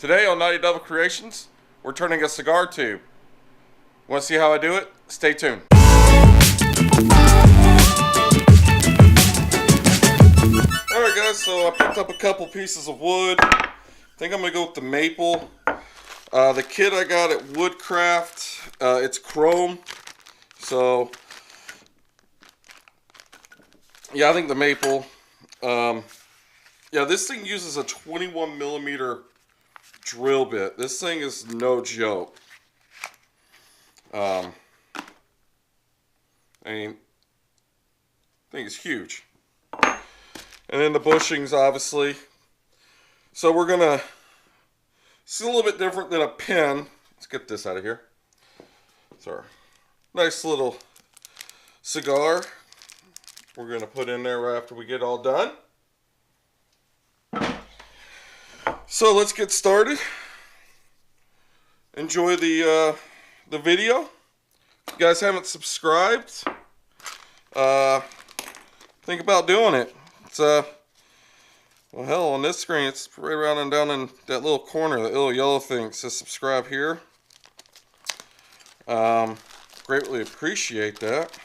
Today on 90 Double Creations, we're turning a cigar tube. Want to see how I do it? Stay tuned. Alright guys, so I picked up a couple pieces of wood. I think I'm going to go with the maple. The kit I got at Woodcraft, it's chrome. So, yeah, I think the maple. Yeah, this thing uses a 21 millimeter drill bit. This thing is no joke. I mean, I think it's huge. And then the bushings, obviously. So we're gonna. It's a little bit different than a pen. Let's get this out of here. So, nice little cigar. We're gonna put in there right after we get all done. So let's get started. Enjoy the video. If you guys haven't subscribed, think about doing it. It's well, hell, on this screen it's right around and down in that little corner, that little yellow thing. It says subscribe here. Greatly appreciate that.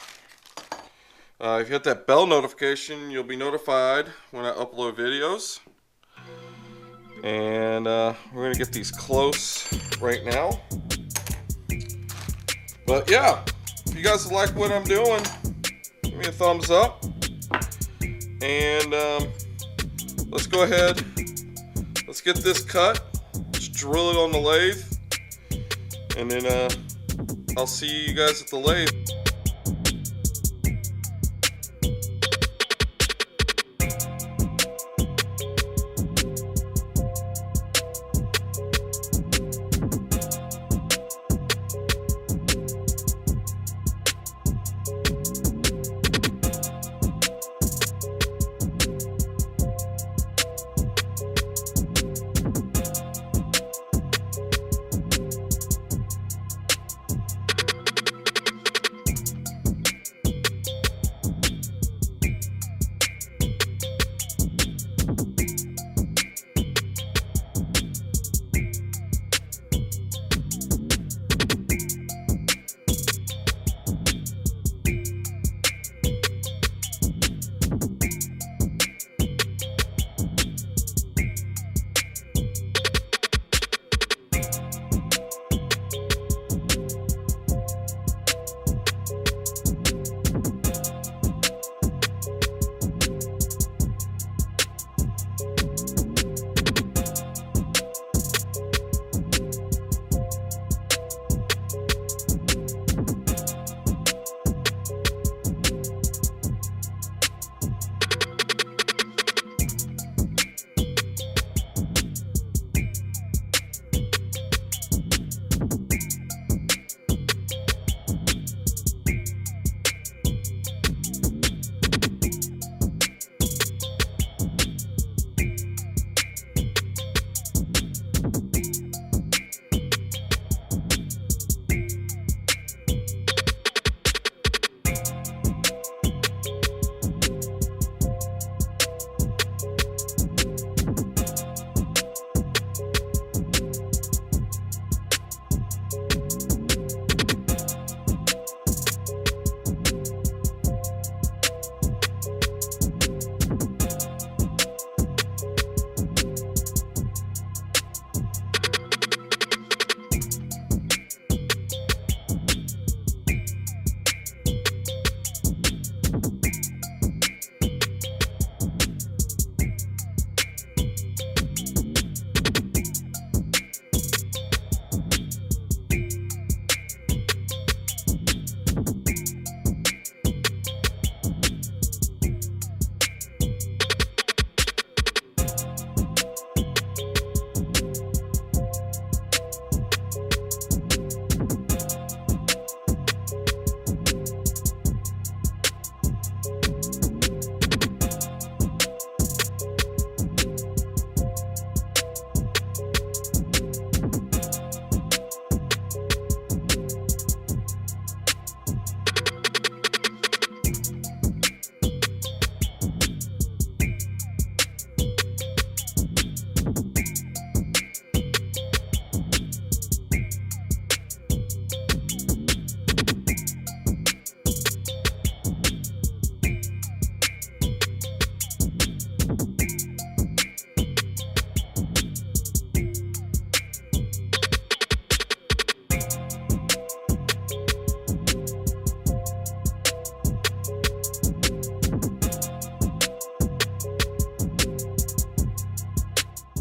If you hit that bell notification, you'll be notified when I upload videos. And we're going to get these close right now. But yeah, if you guys like what I'm doing, give me a thumbs up. And let's go ahead. Let's get this cut. Let's drill it on the lathe. And then I'll see you guys at the lathe.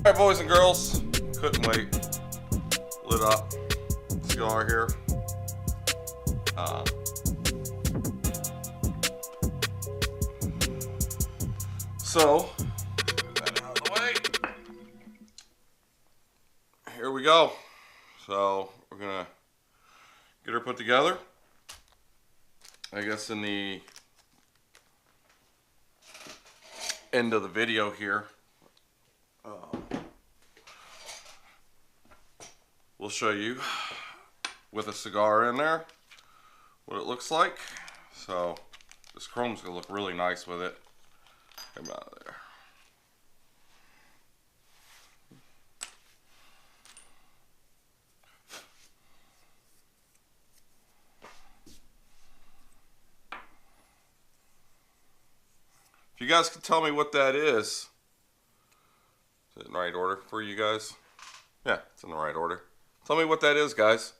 Alright, boys and girls, couldn't wait. Lit up. Cigar here. So, that out of the way. Here we go. So, we're gonna get her put together. I guess in the end of the video here, we'll show you with a cigar in there what it looks like. So this chrome's gonna look really nice with it. Come out of there. If you guys can tell me what that is it in the right order for you guys? Yeah, it's in the right order. Tell me what that is, guys.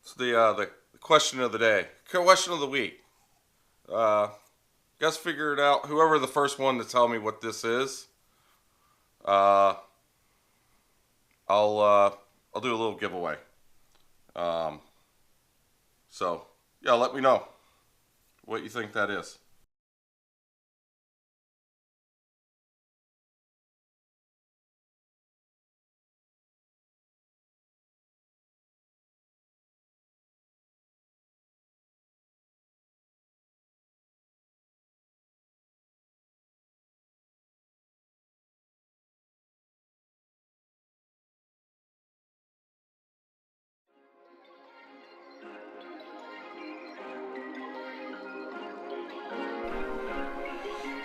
It's the question of the day, question of the week. Guys, figure it out. Whoever the first one to tell me what this is, I'll do a little giveaway. So yeah, let me know what you think that is.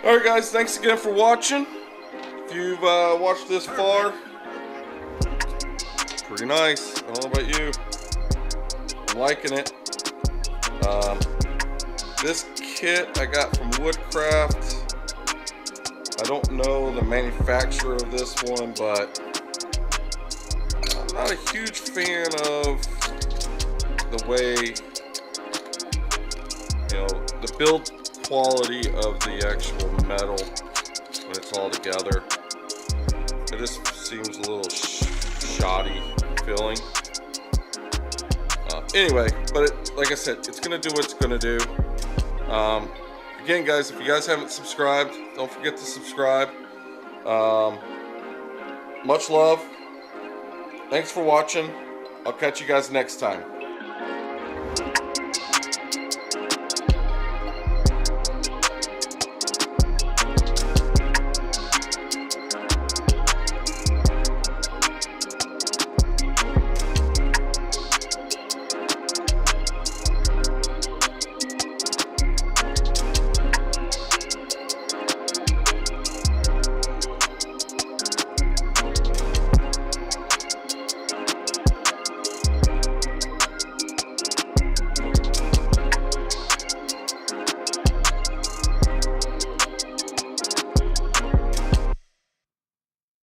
Alright guys, thanks again for watching. If you've watched this far, pretty nice. I don't know about you. I'm liking it. This kit I got from Woodcraft. I don't know the manufacturer of this one, but I'm not a huge fan of the way, the build quality of the actual metal when it's all together. It just seems a little shoddy feeling. Anyway, but like I said, it's gonna do what it's gonna do. Again, guys, if you guys haven't subscribed, don't forget to subscribe. Much love. Thanks for watching. I'll catch you guys next time.